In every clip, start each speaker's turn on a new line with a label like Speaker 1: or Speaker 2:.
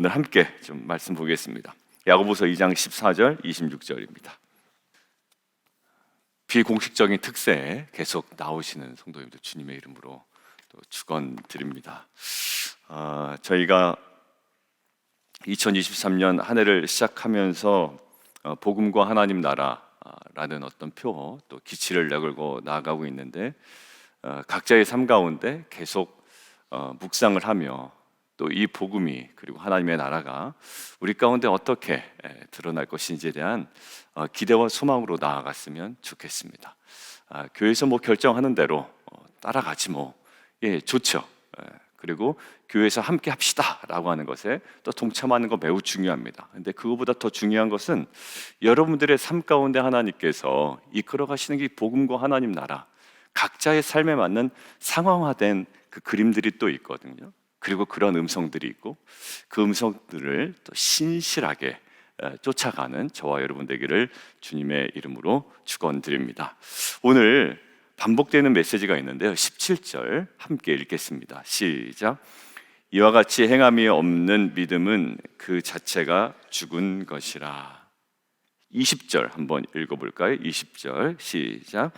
Speaker 1: 오늘 함께 좀 말씀 보겠습니다. 야고보서 2장 14절 26절입니다. 비공식적인 특세에 계속 나오시는 성도님들 주님의 이름으로 또 축원드립니다. 저희가 2023년 한 해를 시작하면서 복음과 하나님 나라라는 어떤 표, 또 기치를 내걸고 나아가고 있는데 각자의 삶 가운데 계속 묵상을 하며 또 이 복음이 그리고 하나님의 나라가 우리 가운데 어떻게 드러날 것인지에 대한 기대와 소망으로 나아갔으면 좋겠습니다. 교회에서 결정하는 대로 따라가지 좋죠. 그리고 교회에서 함께 합시다라고 하는 것에 또 동참하는 거 매우 중요합니다. 근데 그거보다 더 중요한 것은 여러분들의 삶 가운데 하나님께서 이끌어 가시는 게 복음과 하나님 나라, 각자의 삶에 맞는 상황화된 그 그림들이 또 있거든요. 그리고 그런 음성들이 있고 그 음성들을 또 신실하게 쫓아가는 저와 여러분 되기를 주님의 이름으로 축원드립니다. 오늘 반복되는 메시지가 있는데요, 17절 함께 읽겠습니다. 시작. 이와 같이 행함이 없는 믿음은 그 자체가 죽은 것이라. 20절 한번 읽어볼까요? 20절 시작.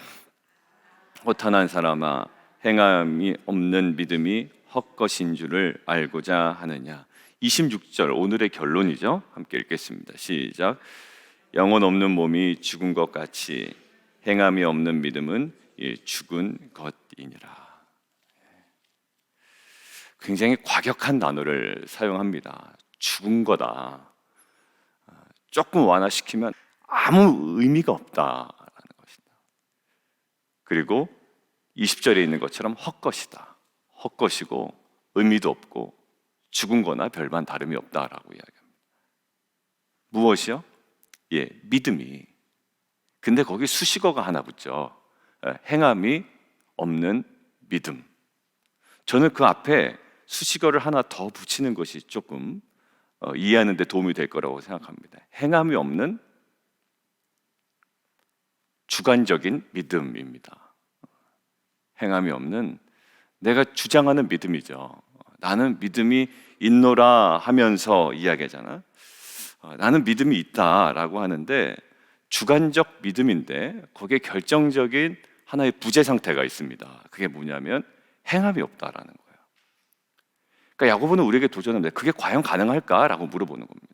Speaker 1: 허탄한 사람아, 행함이 없는 믿음이 헛것인 줄을 알고자 하느냐. 26절 오늘의 결론이죠. 함께 읽겠습니다. 시작. 영혼 없는 몸이 죽은 것 같이 행함이 없는 믿음은 죽은 것이니라. 굉장히 과격한 단어를 사용합니다. 죽은 거다. 조금 완화시키면 아무 의미가 없다라는 것이다. 그리고 20절에 있는 것처럼 헛것이다. 헛것이고 의미도 없고 죽은 거나 별반 다름이 없다라고 이야기합니다. 무엇이요? 믿음이. 근데 거기 수식어가 하나 붙죠. 행함이 없는 믿음. 저는 그 앞에 수식어를 하나 더 붙이는 것이 조금 이해하는 데 도움이 될 거라고 생각합니다. 행함이 없는 주관적인 믿음입니다. 행함이 없는, 내가 주장하는 믿음이죠. 나는 믿음이 있노라 하면서 이야기하잖아. 나는 믿음이 있다라고 하는데 주관적 믿음인데 거기에 결정적인 하나의 부재 상태가 있습니다. 그게 뭐냐면 행함이 없다라는 거예요. 그러니까 야고보는 우리에게 도전합니다. 그게 과연 가능할까라고 물어보는 겁니다.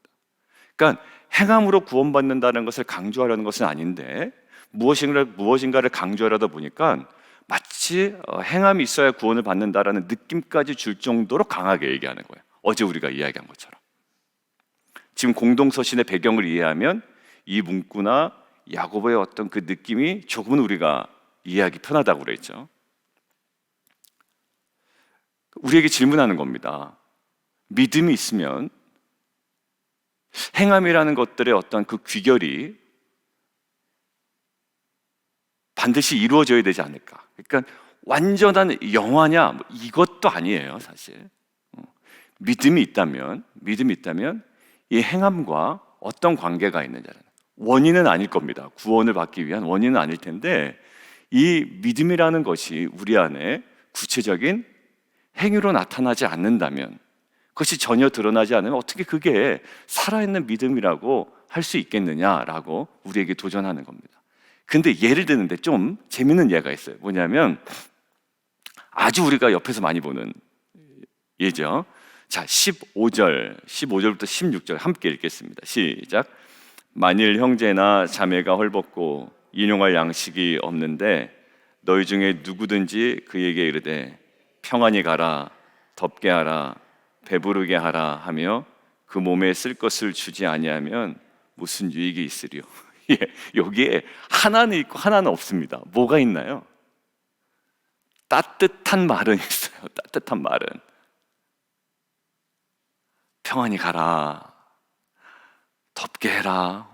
Speaker 1: 그러니까 행함으로 구원받는다는 것을 강조하려는 것은 아닌데 무엇인가를 강조하려다 보니까 마치 행함이 있어야 구원을 받는다라는 느낌까지 줄 정도로 강하게 얘기하는 거예요. 어제 우리가 이야기한 것처럼. 지금 공동서신의 배경을 이해하면 이 문구나 야고보의 어떤 그 느낌이 조금은 우리가 이해하기 편하다고 그랬죠. 우리에게 질문하는 겁니다. 믿음이 있으면 행함이라는 것들의 어떤 그 귀결이 반드시 이루어져야 되지 않을까. 그러니까 완전한 영화냐 이것도 아니에요, 사실. 믿음이 있다면 이 행함과 어떤 관계가 있느냐는 원인은 아닐 겁니다. 구원을 받기 위한 원인은 아닐 텐데 이 믿음이라는 것이 우리 안에 구체적인 행위로 나타나지 않는다면, 그것이 전혀 드러나지 않으면 어떻게 그게 살아있는 믿음이라고 할 수 있겠느냐라고 우리에게 도전하는 겁니다. 근데 예를 드는데 좀 재밌는 예가 있어요. 뭐냐면 아주 우리가 옆에서 많이 보는 예죠. 자, 15절부터 16절 함께 읽겠습니다. 시작. 만일 형제나 자매가 헐벗고 인용할 양식이 없는데 너희 중에 누구든지 그에게 이르되 평안히 가라, 덥게 하라, 배부르게 하라 하며 그 몸에 쓸 것을 주지 아니하면 무슨 유익이 있으리요? 여기에 하나는 있고 하나는 없습니다. 뭐가 있나요? 따뜻한 말은 있어요. 따뜻한 말은 평안히 가라, 덥게 해라,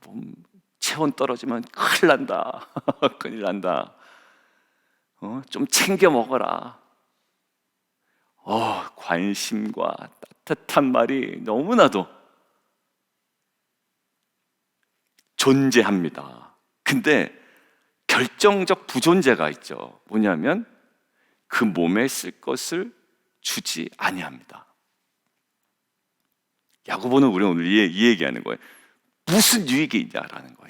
Speaker 1: 몸 체온 떨어지면 큰일 난다. 큰일 난다. 좀 챙겨 먹어라. 관심과 따뜻한 말이 너무나도 존재합니다. 근데 결정적 부존재가 있죠. 뭐냐면 그 몸에 쓸 것을 주지 아니합니다. 야고보는 우리는 오늘 이 얘기하는 거예요. 무슨 유익이 있냐라는 거예요.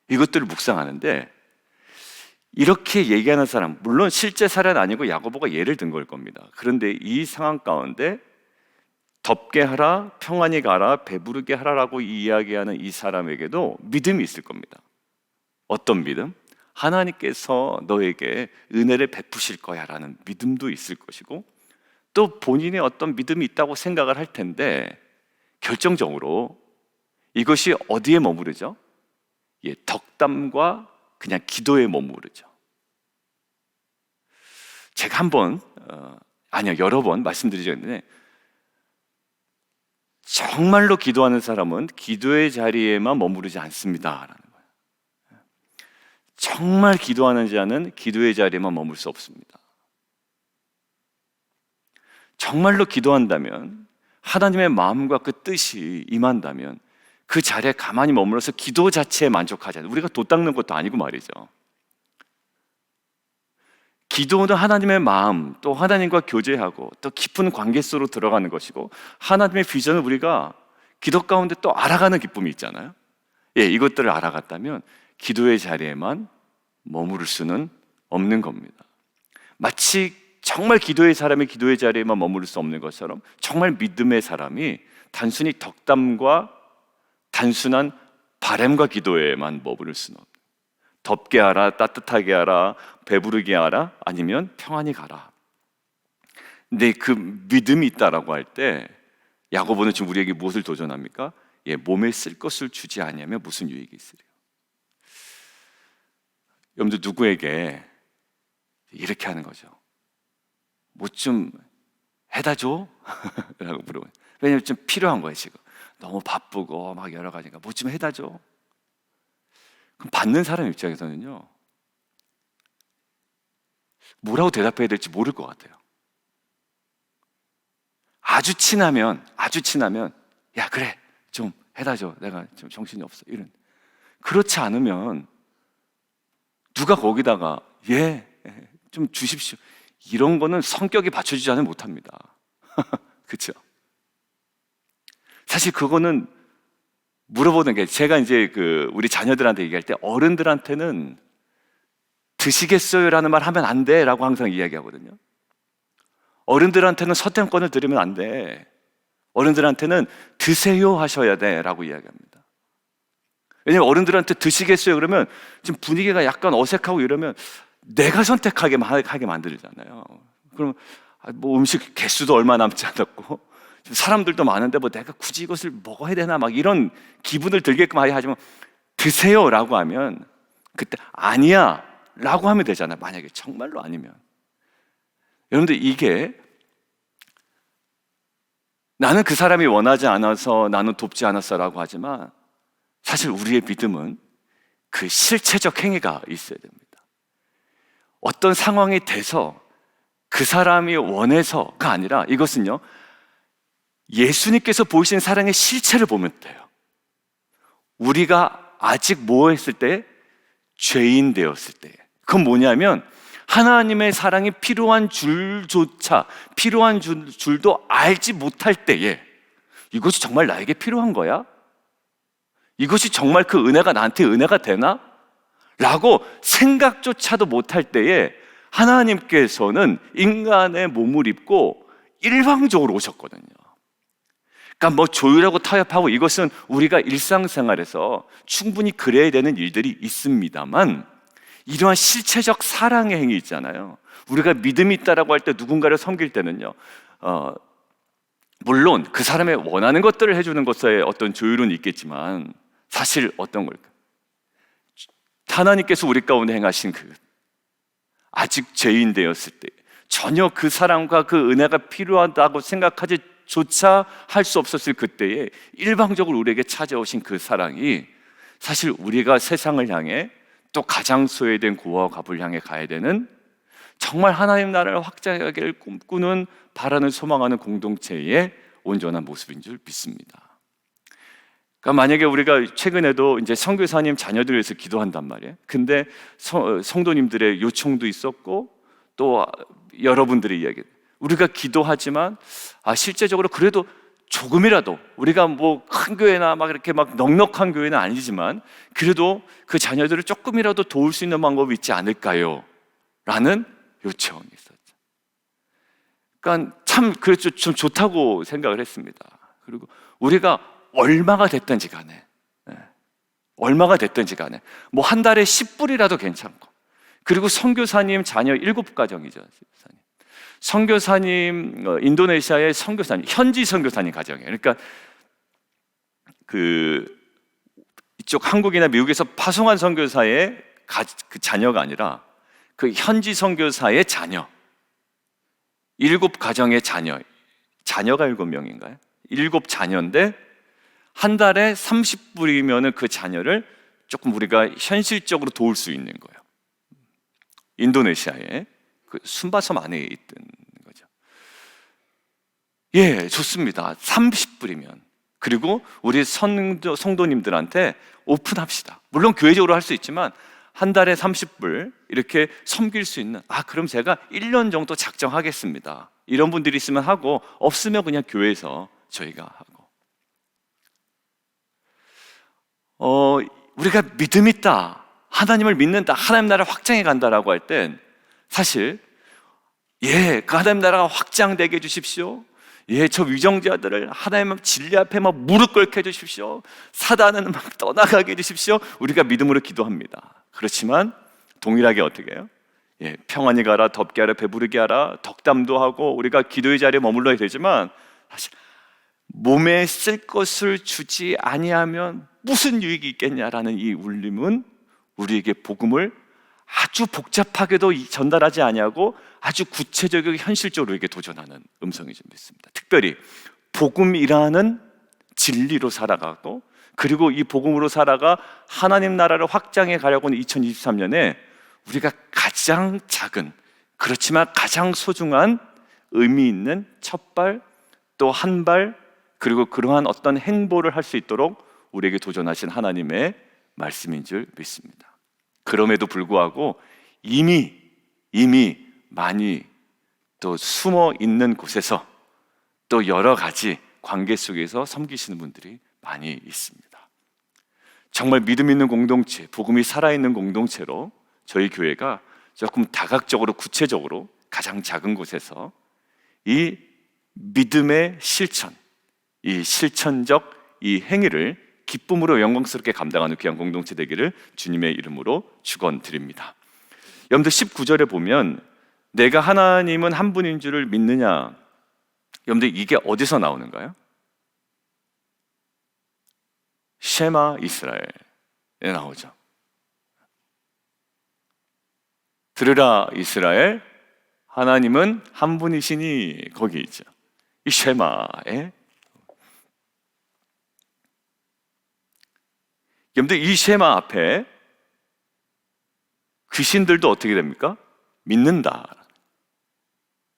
Speaker 1: 이것들을 묵상하는데 이렇게 얘기하는 사람, 물론 실제 사례는 아니고 야고보가 예를 든 걸 겁니다. 그런데 이 상황 가운데 덥게 하라, 평안히 가라, 배부르게 하라라고 이야기하는 이 사람에게도 믿음이 있을 겁니다. 어떤 믿음? 하나님께서 너에게 은혜를 베푸실 거야 라는 믿음도 있을 것이고, 또 본인의 어떤 믿음이 있다고 생각을 할 텐데, 결정적으로 이것이 어디에 머무르죠? 덕담과 그냥 기도에 머무르죠. 제가 여러 번 말씀드리셨는데, 정말로 기도하는 사람은 기도의 자리에만 머무르지 않습니다라는 거예요. 정말 기도하는 자는 기도의 자리에만 머물 수 없습니다. 정말로 기도한다면, 하나님의 마음과 그 뜻이 임한다면 그 자리에 가만히 머물러서 기도 자체에 만족하지 않아요. 우리가 돛 닦는 것도 아니고 말이죠. 기도는 하나님의 마음, 또 하나님과 교제하고 또 깊은 관계 속으로 들어가는 것이고, 하나님의 비전을 우리가 기도 가운데 또 알아가는 기쁨이 있잖아요. 이것들을 알아갔다면 기도의 자리에만 머무를 수는 없는 겁니다. 마치 정말 기도의 사람이 기도의 자리에만 머무를 수 없는 것처럼, 정말 믿음의 사람이 단순히 덕담과 단순한 바램과 기도에만 머무를 수는 없는, 덥게 하라, 따뜻하게 하라, 배부르게 하라, 아니면 평안히 가라. 근데 그 믿음이 있다라고 할 때 야고보는 지금 우리에게 무엇을 도전합니까? 몸에 쓸 것을 주지 아니하면 무슨 유익이 있으리요? 여러분들 누구에게 이렇게 하는 거죠. 뭐 좀 해다 줘? 라고 물어봐요. 왜냐면 좀 필요한 거예요. 지금 너무 바쁘고 막 여러 가지가 뭐 좀 해다 줘. 그럼 받는 사람 입장에서는요, 뭐라고 대답해야 될지 모를 것 같아요. 아주 친하면 야 그래 좀 해다 줘, 내가 좀 정신이 없어, 이런. 그렇지 않으면 누가 거기다가 좀 주십시오, 이런 거는 성격이 받쳐주지 않으면 못합니다. 그렇죠? 사실 그거는 물어보는 게, 제가 이제 우리 자녀들한테 얘기할 때 어른들한테는 드시겠어요? 라는 말 하면 안 돼 라고 항상 이야기하거든요. 어른들한테는 선택권을 드리면 안 돼. 어른들한테는 드세요 하셔야 돼 라고 이야기합니다. 왜냐면 어른들한테 드시겠어요? 그러면 지금 분위기가 약간 어색하고 이러면 내가 선택하게 만들잖아요. 그럼 뭐 음식 개수도 얼마 남지 않았고 사람들도 많은데 뭐 내가 굳이 이것을 먹어야 되나 막 이런 기분을 들게끔 하지만, 드세요 라고 하면 그때 아니야 라고 하면 되잖아요. 만약에 정말로 아니면. 여러분들, 이게 나는 그 사람이 원하지 않아서, 나는 돕지 않았어 라고 하지만, 사실 우리의 믿음은 그 실체적 행위가 있어야 됩니다. 어떤 상황이 돼서 그 사람이 원해서가 아니라, 이것은요, 예수님께서 보이신 사랑의 실체를 보면 돼요. 우리가 아직 뭐 했을 때? 죄인 되었을 때. 그건 뭐냐면, 하나님의 사랑이 필요한 줄도 알지 못할 때에, 이것이 정말 나에게 필요한 거야? 이것이 정말 그 은혜가 나한테 은혜가 되나? 라고 생각조차도 못할 때에 하나님께서는 인간의 몸을 입고 일방적으로 오셨거든요. 그러니까 뭐 조율하고 타협하고, 이것은 우리가 일상생활에서 충분히 그래야 되는 일들이 있습니다만, 이러한 실체적 사랑의 행위 있잖아요. 우리가 믿음이 있다라고 할 때, 누군가를 섬길 때는요, 물론 그 사람의 원하는 것들을 해주는 것에 어떤 조율은 있겠지만, 사실 어떤 걸까? 하나님께서 우리 가운데 행하신 아직 죄인 되었을 때, 전혀 그 사랑과 그 은혜가 필요하다고 생각하지 조차 할 수 없었을 그때에 일방적으로 우리에게 찾아오신 그 사랑이, 사실 우리가 세상을 향해, 또 가장 소외된 고아와 갑을 향해 가야 되는, 정말 하나님 나라를 확장하기를 꿈꾸는, 바라는, 소망하는 공동체의 온전한 모습인 줄 믿습니다. 그러니까 만약에 우리가 최근에도 이제 선교사님 자녀들을 위해서 기도한단 말이에요. 근데 성도님들의 요청도 있었고, 또 여러분들의 이야기, 우리가 기도하지만 실제적으로 그래도 조금이라도 우리가 뭐 큰 교회나 막 이렇게 막 넉넉한 교회는 아니지만 그래도 그 자녀들을 조금이라도 도울 수 있는 방법이 있지 않을까요? 라는 요청이 있었죠. 그러니까 참 그래서 좀 좋다고 생각을 했습니다. 그리고 우리가 얼마가 됐든지 간에 뭐 한 달에 10불이라도 괜찮고, 그리고 선교사님 자녀 7가정이죠. 선교사님 인도네시아의 선교사님, 현지 선교사님 가정이에요. 그러니까 이쪽 한국이나 미국에서 파송한 선교사의 그 자녀가 아니라 그 현지 선교사의 자녀, 7가정의 자녀가 7명인가요? 7자녀인데 한 달에 30불이면 그 자녀를 조금 우리가 현실적으로 도울 수 있는 거예요. 인도네시아의 그 순바섬 안에 있던 거죠. 예, 좋습니다. 30불이면. 그리고 우리 성도님들한테 오픈합시다. 물론 교회적으로 할 수 있지만 한 달에 30불 이렇게 섬길 수 있는, 그럼 제가 1년 정도 작정하겠습니다. 이런 분들이 있으면 하고, 없으면 그냥 교회에서 저희가 하고. 우리가 믿음 있다, 하나님을 믿는다, 하나님 나라 확장해 간다라고 할 땐 사실 그 하나님 나라가 확장되게 해주십시오. 저 위정자들을 하나님 진리 앞에 막 무릎 꿇게 해주십시오. 사단은 막 떠나가게 해주십시오. 우리가 믿음으로 기도합니다. 그렇지만 동일하게 어떻게 해요? 평안히 가라, 덥게 하라, 배부르게 하라, 덕담도 하고 우리가 기도의 자리에 머물러야 되지만, 사실 몸에 쓸 것을 주지 아니하면 무슨 유익이 있겠냐라는 이 울림은 우리에게 복음을 아주 복잡하게도 전달하지 아니하고 아주 구체적이고 현실적으로 이렇게 도전하는 음성이 좀 있습니다. 특별히 복음이라는 진리로 살아가고, 그리고 이 복음으로 살아가 하나님 나라를 확장해 가려고 하는 2023년에 우리가 가장 작은, 그렇지만 가장 소중한 의미 있는 첫발, 또 한 발, 그리고 그러한 어떤 행보를 할 수 있도록 우리에게 도전하신 하나님의 말씀인 줄 믿습니다. 그럼에도 불구하고 이미 많이 또 숨어 있는 곳에서 또 여러 가지 관계 속에서 섬기시는 분들이 많이 있습니다. 정말 믿음 있는 공동체, 복음이 살아있는 공동체로 저희 교회가 조금 다각적으로, 구체적으로 가장 작은 곳에서 이 믿음의 실천, 이 실천적 이 행위를 기쁨으로 영광스럽게 감당하는 귀한 공동체 되기를 주님의 이름으로 축원드립니다. 여러분들 19절에 보면 내가 하나님은 한 분인 줄을 믿느냐, 여러분들 이게 어디서 나오는가요? 쉐마 이스라엘에 나오죠. 들으라 이스라엘, 하나님은 한 분이시니, 거기 있죠. 이 쉐마에, 여러분들 이 쉐마 앞에 귀신들도 어떻게 됩니까? 믿는다.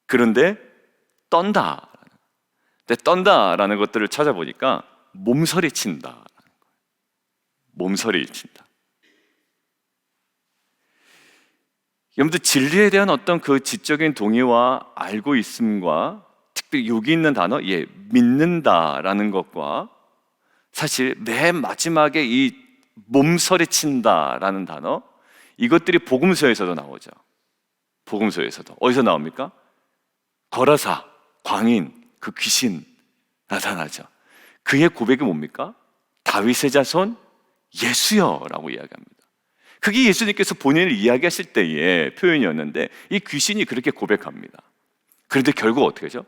Speaker 1: 그런데 떤다. 근데 떤다라는 것들을 찾아보니까 몸서리 친다. 몸서리 친다. 여러분들 진리에 대한 어떤 그 지적인 동의와 알고 있음과, 특별히 여기 있는 단어, 믿는다라는 것과 사실 맨 마지막에 이 몸서리 친다라는 단어, 이것들이 복음서에서도 나오죠. 복음서에서도 어디서 나옵니까? 거라사, 광인, 그 귀신 나타나죠. 그의 고백이 뭡니까? 다윗의 자손 예수여라고 이야기합니다. 그게 예수님께서 본인을 이야기하실 때의 표현이었는데 이 귀신이 그렇게 고백합니다. 그런데 결국 어떻게 하죠?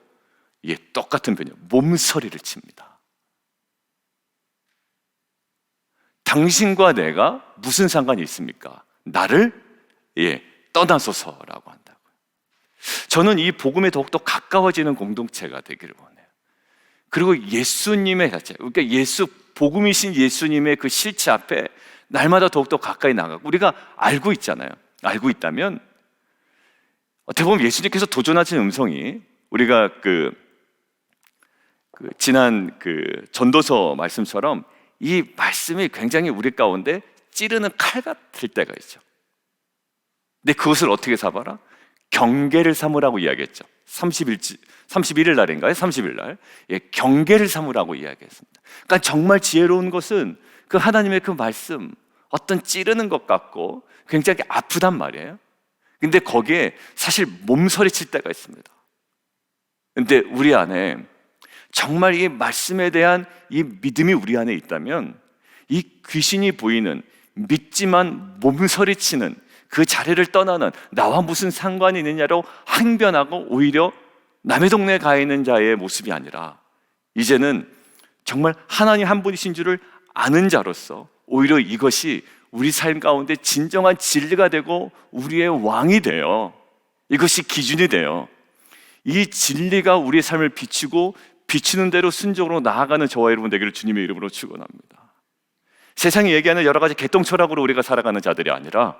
Speaker 1: 똑같은 표현, 몸서리를 칩니다. 당신과 내가 무슨 상관이 있습니까? 나를 떠나소서라고 한다고요. 저는 이 복음에 더욱더 가까워지는 공동체가 되기를 원해요. 그리고 예수님의 자체, 그러니까 복음이신 예수님의 그 실체 앞에 날마다 더욱더 가까이 나가고, 우리가 알고 있잖아요. 알고 있다면 어떻게 보면 예수님께서 도전하신 음성이, 우리가 지난 전도서 말씀처럼 이 말씀이 굉장히 우리 가운데 찌르는 칼 같을 때가 있죠. 근데 그것을 어떻게 삼아라? 경계를 삼으라고 이야기했죠. 31일 날인가요? 30일 날 경계를 삼으라고 이야기했습니다. 그러니까 정말 지혜로운 것은 그 하나님의 그 말씀, 어떤 찌르는 것 같고 굉장히 아프단 말이에요. 근데 거기에 사실 몸서리칠 때가 있습니다. 근데 우리 안에 정말 이 말씀에 대한 이 믿음이 우리 안에 있다면 이 귀신이 보이는, 믿지만 몸서리치는 그 자리를 떠나는, 나와 무슨 상관이 있느냐로 항변하고 오히려 남의 동네에 가 있는 자의 모습이 아니라 이제는 정말 하나님 한 분이신 줄을 아는 자로서 오히려 이것이 우리 삶 가운데 진정한 진리가 되고 우리의 왕이 돼요. 이것이 기준이 돼요. 이 진리가 우리의 삶을 비추고 비추는 대로 순종으로 나아가는 저와 여러분 되기를 주님의 이름으로 축원합니다. 세상이 얘기하는 여러 가지 개똥철학으로 우리가 살아가는 자들이 아니라,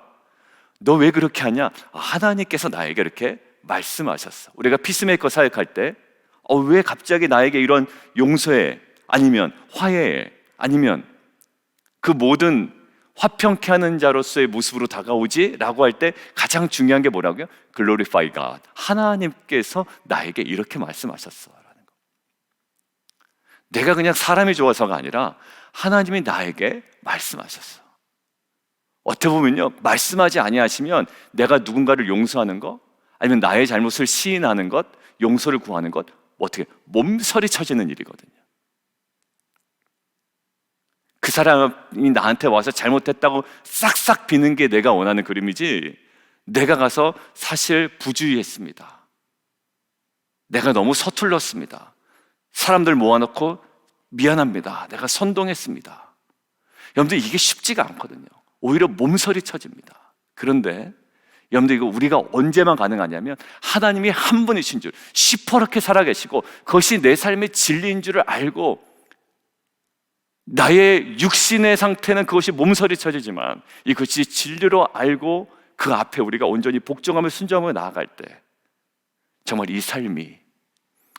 Speaker 1: 너 왜 그렇게 하냐? 하나님께서 나에게 이렇게 말씀하셨어. 우리가 피스메이커 사역할 때 왜 갑자기 나에게 이런 용서에, 아니면 화해에, 아니면 그 모든 화평케 하는 자로서의 모습으로 다가오지? 라고 할 때 가장 중요한 게 뭐라고요? Glorify God. 하나님께서 나에게 이렇게 말씀하셨어 라는 거. 내가 그냥 사람이 좋아서가 아니라 하나님이 나에게 말씀하셨어. 어떻게 보면요, 말씀하지 아니하시면 내가 누군가를 용서하는 것, 아니면 나의 잘못을 시인하는 것, 용서를 구하는 것, 어떻게 몸서리 쳐지는 일이거든요. 그 사람이 나한테 와서 잘못했다고 싹싹 비는 게 내가 원하는 그림이지, 내가 가서 사실 부주의했습니다, 내가 너무 서툴렀습니다, 사람들 모아놓고 미안합니다, 내가 선동했습니다, 여러분들 이게 쉽지가 않거든요. 오히려 몸서리 쳐집니다. 그런데 여러분들 이거 우리가 언제만 가능하냐면 하나님이 한 분이신 줄, 시퍼렇게 살아계시고 그것이 내 삶의 진리인 줄을 알고, 나의 육신의 상태는 그것이 몸서리 쳐지지만 이것이 진리로 알고 그 앞에 우리가 온전히 복종하며 순종하며 나아갈 때 정말 이 삶이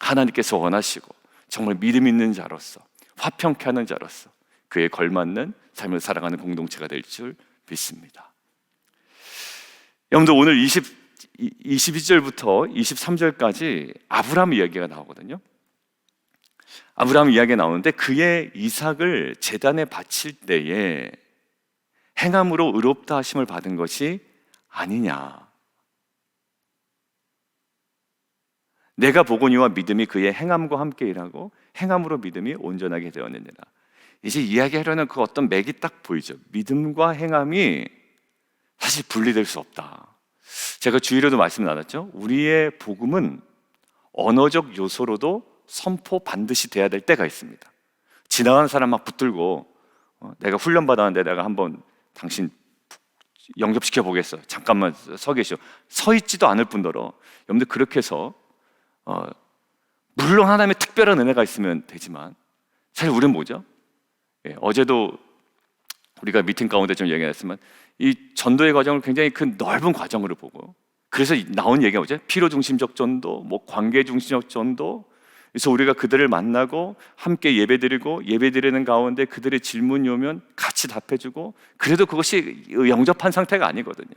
Speaker 1: 하나님께서 원하시고 정말 믿음 있는 자로서, 화평케 하는 자로서 그에 걸맞는 삶을 살아가는 공동체가 될 줄 믿습니다. 여러분들 오늘 22절부터 23절까지 아브라함 이야기가 나오거든요. 아브라함 이야기가 나오는데 그의 이삭을 제단에 바칠 때에 행함으로 의롭다 하심을 받은 것이 아니냐. 내가 보거니와 믿음이 그의 행함과 함께 일하고 행함으로 믿음이 온전하게 되었느니라. 이제 이야기하려는 그 어떤 맥이 딱 보이죠. 믿음과 행함이 사실 분리될 수 없다. 제가 주일에도 말씀 나눴죠. 우리의 복음은 언어적 요소로도 선포 반드시 돼야 될 때가 있습니다. 지나가는 사람 막 붙들고 내가 훈련 받았는데 내가 한번 당신 영접시켜 보겠어, 잠깐만 서 계시오, 서 있지도 않을 뿐더러 여러분들 그렇게 해서 물론 하나님의 특별한 은혜가 있으면 되지만 사실 우리는 뭐죠? 어제도 우리가 미팅 가운데 좀 얘기했지만 이 전도의 과정을 굉장히 큰 넓은 과정으로 보고, 그래서 나온 얘기가 뭐죠? 필요 중심적 전도, 뭐 관계 중심적 전도. 그래서 우리가 그들을 만나고 함께 예배드리고 예배드리는 가운데 그들의 질문이 오면 같이 답해주고, 그래도 그것이 영접한 상태가 아니거든요.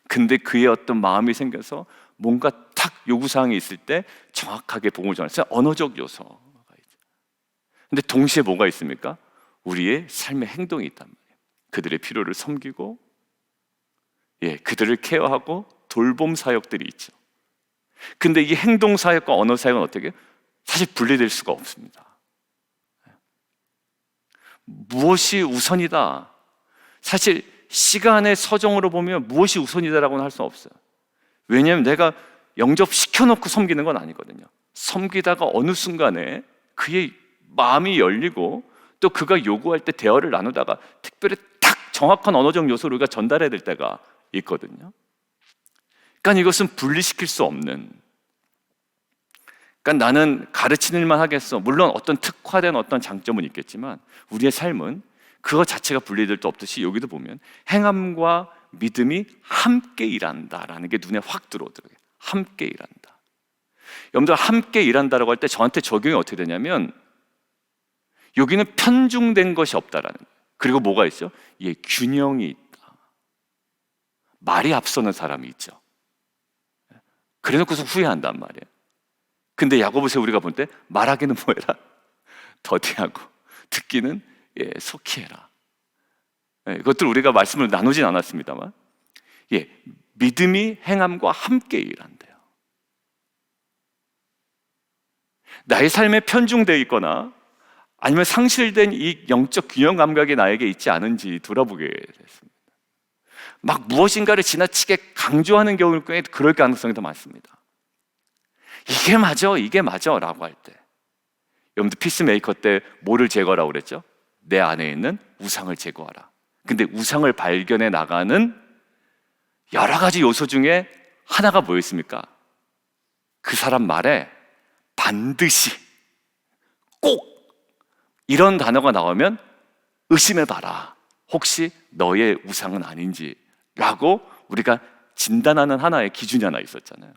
Speaker 1: 근데 그의 어떤 마음이 생겨서 뭔가 탁 요구사항이 있을 때 정확하게 복음을 전했어요. 언어적 요소가 있죠. 근데 동시에 뭐가 있습니까? 우리의 삶의 행동이 있단 말이에요. 그들의 필요를 섬기고 그들을 케어하고 돌봄 사역들이 있죠. 근데 이 행동 사역과 언어 사역은 어떻게 해요? 사실 분리될 수가 없습니다. 무엇이 우선이다, 사실 시간의 서정으로 보면 무엇이 우선이다라고는 할 수 없어요. 왜냐하면 내가 영접시켜놓고 섬기는 건 아니거든요. 섬기다가 어느 순간에 그의 마음이 열리고 또 그가 요구할 때 대화를 나누다가 특별히 딱 정확한 언어적 요소를 우리가 전달해야 될 때가 있거든요. 그러니까 이것은 분리시킬 수 없는, 그러니까 나는 가르치는 일만 하겠어, 물론 어떤 특화된 어떤 장점은 있겠지만 우리의 삶은 그거 자체가 분리될 수 없듯이 여기도 보면 행함과 믿음이 함께 일한다라는 게 눈에 확 들어오더라고요. 함께 일한다. 여러분들 함께 일한다라고 할 때 저한테 적용이 어떻게 되냐면 여기는 편중된 것이 없다라는 거예요. 그리고 뭐가 있죠? 균형이 있다. 말이 앞서는 사람이 있죠. 그래놓고서 후회한단 말이에요. 근데 야고보서 우리가 볼 때 말하기는 뭐해라? 더디하고 듣기는 속히 해라. 이것들 우리가 말씀을 나누진 않았습니다만, 믿음이 행함과 함께 일한대요. 나의 삶에 편중되어 있거나 아니면 상실된 이 영적 균형 감각이 나에게 있지 않은지 돌아보게 됐습니다. 막 무엇인가를 지나치게 강조하는 경우에 그럴 가능성이 더 많습니다. 이게 맞아 라고 할 때, 여러분들 피스메이커 때 뭐를 제거하라고 그랬죠? 내 안에 있는 우상을 제거하라. 근데 우상을 발견해 나가는 여러 가지 요소 중에 하나가 뭐였습니까? 그 사람 말에 반드시 꼭 이런 단어가 나오면 의심해봐라. 혹시 너의 우상은 아닌지 라고 우리가 진단하는 하나의 기준이 하나 있었잖아요.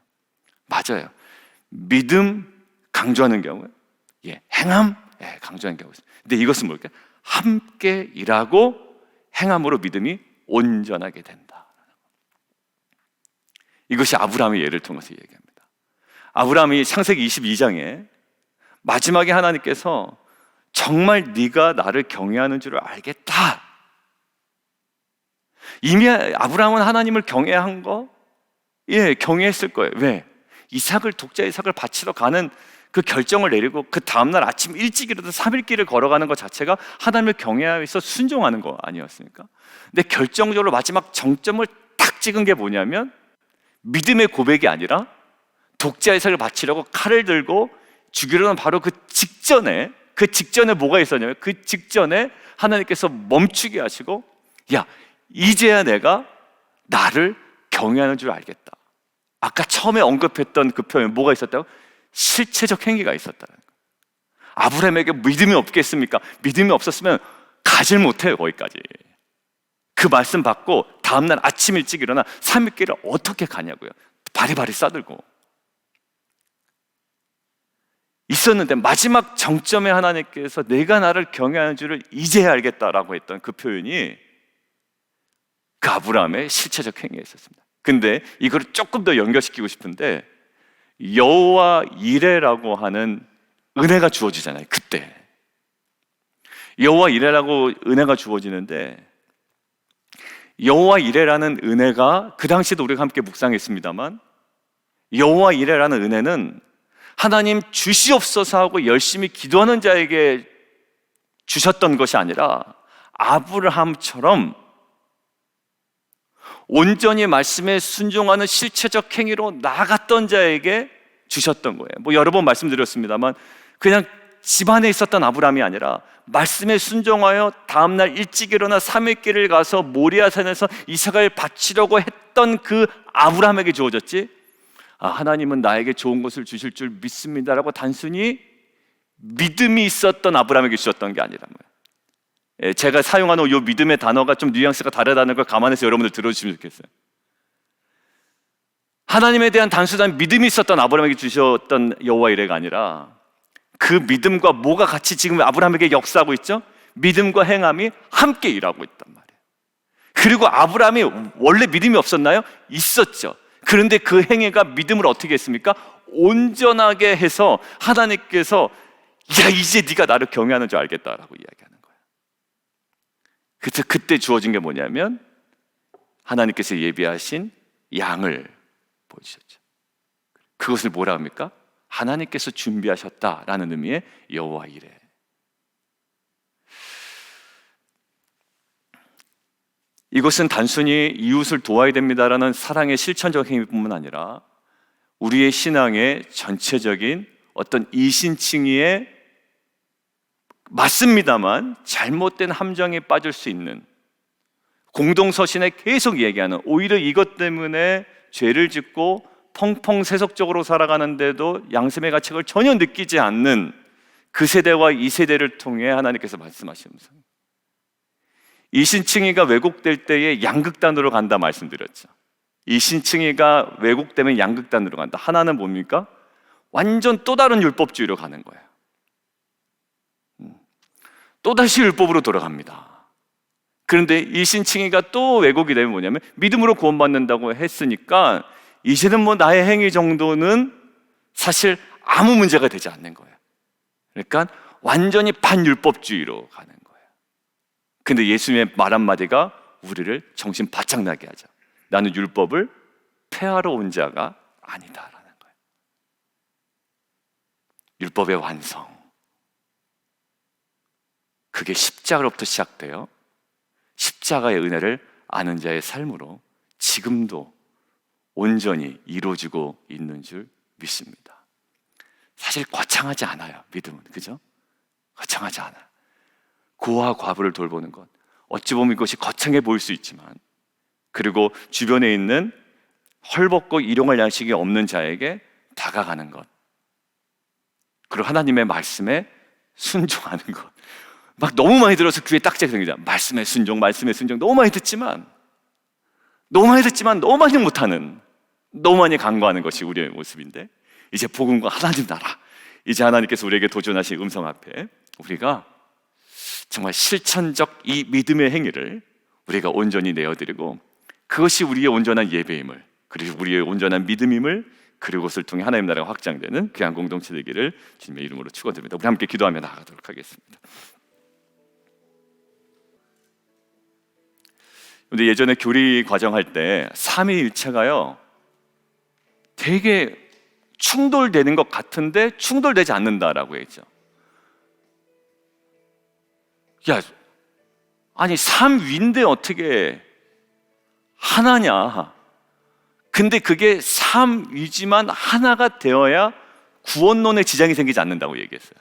Speaker 1: 맞아요. 믿음 강조하는 경우에 행함 강조하는 경우가 있어요. 근데 이것은 뭘까요? 함께 일하고 행함으로 믿음이 온전하게 된다. 이것이 아브라함의 예를 통해서 얘기합니다. 아브라함이 창세기 22장에 마지막에 하나님께서 정말 네가 나를 경외하는 줄을 알겠다. 이미 아브라함은 하나님을 경외한 거? 경외했을 거예요. 왜? 독자 이삭을 바치러 가는 그 결정을 내리고 그 다음날 아침 일찍 일어나서 3일 길을 걸어가는 것 자체가 하나님을 경외하여서 순종하는 거 아니었습니까? 근데 결정적으로 마지막 정점을 딱 찍은 게 뭐냐면 믿음의 고백이 아니라 독자 이삭을 바치려고 칼을 들고 죽이려는 바로 그 직전에 뭐가 있었냐면 그 직전에 하나님께서 멈추게 하시고 이제야 내가 나를 경외하는 줄 알겠다. 아까 처음에 언급했던 그 표현 뭐가 있었다고? 실체적 행위가 있었다는 거예요. 아브라함에게 믿음이 없겠습니까? 믿음이 없었으면 가질 못해요. 거기까지. 그 말씀 받고 다음날 아침 일찍 일어나 3일 길을 어떻게 가냐고요. 바리바리 싸들고 있었는데 마지막 정점에 하나님께서 내가 나를 경외하는 줄을 이제야 알겠다라고 했던 그 표현이 그 아브라함의 실체적 행위였었습니다. 근데 이걸 조금 더 연결시키고 싶은데 여호와 이레라고 하는 은혜가 주어지잖아요. 그때 여호와 이레라고 은혜가 주어지는데, 여호와 이레라는 은혜가 그 당시에도 우리가 함께 묵상했습니다만, 여호와 이레라는 은혜는 하나님 주시옵소서 하고 열심히 기도하는 자에게 주셨던 것이 아니라 아브라함처럼 온전히 말씀에 순종하는 실체적 행위로 나아갔던 자에게 주셨던 거예요. 여러 번 말씀드렸습니다만 그냥 집안에 있었던 아브라함이 아니라 말씀에 순종하여 다음날 일찍 일어나 3일 길을 가서 모리아산에서 이삭을 바치려고 했던 그 아브라함에게 주어졌지, 하나님은 나에게 좋은 것을 주실 줄 믿습니다라고 단순히 믿음이 있었던 아브라함에게 주셨던 게 아니란 말이에요. 제가 사용하는 이 믿음의 단어가 좀 뉘앙스가 다르다는 걸 감안해서 여러분들 들어주시면 좋겠어요. 하나님에 대한 단순한 믿음이 있었던 아브라함에게 주셨던 여호와 이레가 아니라 그 믿음과 뭐가 같이 지금 아브라함에게 역사하고 있죠? 믿음과 행함이 함께 일하고 있단 말이에요. 그리고 아브라함이 원래 믿음이 없었나요? 있었죠. 그런데 그 행위가 믿음을 어떻게 했습니까? 온전하게 해서 하나님께서 이제 네가 나를 경외하는 줄 알겠다라고 이야기하는 거예요. 그래서 그때 주어진 게 뭐냐면 하나님께서 예비하신 양을 보여주셨죠. 그것을 뭐라 합니까? 하나님께서 준비하셨다라는 의미의 여호와 이레. 이것은 단순히 이웃을 도와야 됩니다라는 사랑의 실천적 행위뿐만 아니라 우리의 신앙의 전체적인 어떤 이신칭의에 맞습니다만 잘못된 함정에 빠질 수 있는, 공동서신에 계속 얘기하는, 오히려 이것 때문에 죄를 짓고 펑펑세속적으로 살아가는데도 양심의 가책을 전혀 느끼지 않는 그 세대와 이 세대를 통해 하나님께서 말씀하시면서 이신칭의가 왜곡될 때에 양극단으로 간다 말씀드렸죠. 이신칭의가 왜곡되면 양극단으로 간다. 하나는 뭡니까? 완전 또 다른 율법주의로 가는 거예요. 또다시 율법으로 돌아갑니다. 그런데 이신칭의가 또 왜곡이 되면 뭐냐면 믿음으로 구원받는다고 했으니까 이제는 뭐 나의 행위 정도는 사실 아무 문제가 되지 않는 거예요. 그러니까 완전히 반율법주의로 가는 거예요. 근데 예수님의 말 한마디가 우리를 정신 바짝 나게 하죠. 나는 율법을 폐하러 온 자가 아니다라는 거예요. 율법의 완성, 그게 십자가로부터 시작돼요. 십자가의 은혜를 아는 자의 삶으로 지금도 온전히 이루어지고 있는 줄 믿습니다. 사실 거창하지 않아요, 믿음은. 그죠? 거창하지 않아요. 고아 과부를 돌보는 것, 어찌 보면 이것이 거창해 보일 수 있지만, 그리고 주변에 있는 헐벗고 일용할 양식이 없는 자에게 다가가는 것, 그리고 하나님의 말씀에 순종하는 것. 막 너무 많이 들어서 귀에 딱지가 생기잖아. 말씀의 순종, 말씀의 순종. 너무 많이 듣지만 너무 많이 못하는, 너무 많이 간구하는 것이 우리의 모습인데, 이제 복음과 하나님 나라, 이제 하나님께서 우리에게 도전하신 음성 앞에 우리가 정말 실천적 이 믿음의 행위를 우리가 온전히 내어드리고, 그것이 우리의 온전한 예배임을, 그리고 우리의 온전한 믿음임을, 그리고 그것을 통해 하나님 나라가 확장되는 귀한 공동체 되기를 주님의 이름으로 축원드립니다. 우리 함께 기도하며 나아가도록 하겠습니다. 근데 예전에 교리 과정할 때 삼위일체가요 되게 충돌되는 것 같은데 충돌되지 않는다라고 했죠. 야, 아니 삼위인데 어떻게 하나냐? 근데 그게 삼위지만 하나가 되어야 구원론에 지장이 생기지 않는다고 얘기했어요.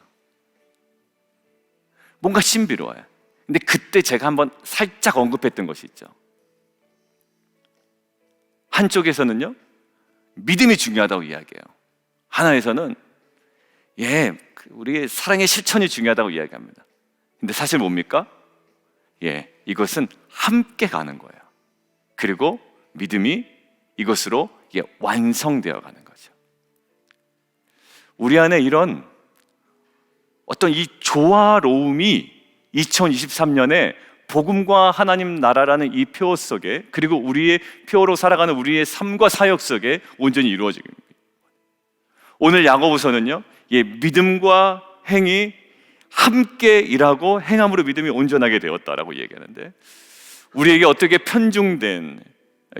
Speaker 1: 뭔가 신비로워요. 근데 그때 제가 한번 살짝 언급했던 것이 있죠. 한쪽에서는요 믿음이 중요하다고 이야기해요. 하나에서는 우리의 사랑의 실천이 중요하다고 이야기합니다. 근데 사실 뭡니까? 이것은 함께 가는 거예요. 그리고 믿음이 이것으로 완성되어 가는 거죠. 우리 안에 이런 어떤 이 조화로움이 2023년에 복음과 하나님 나라라는 이 표 속에, 그리고 우리의 표로 살아가는 우리의 삶과 사역 속에 온전히 이루어집니다. 오늘 야고보서는요, 믿음과 행이 함께 일하고 행함으로 믿음이 온전하게 되었다라고 얘기하는데, 우리에게 어떻게 편중된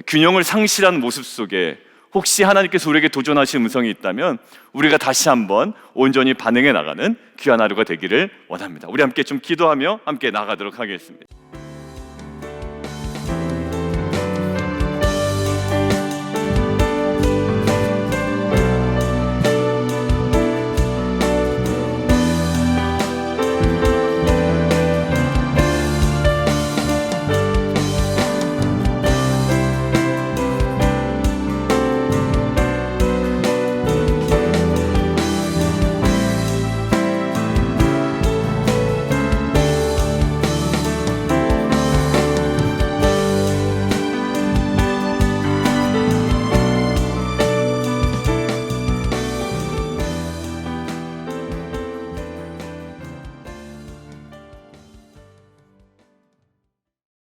Speaker 1: 균형을 상실한 모습 속에 혹시 하나님께서 우리에게 도전하신 음성이 있다면 우리가 다시 한번 온전히 반응해 나가는 귀한 하루가 되기를 원합니다. 우리 함께 좀 기도하며 함께 나가도록 하겠습니다.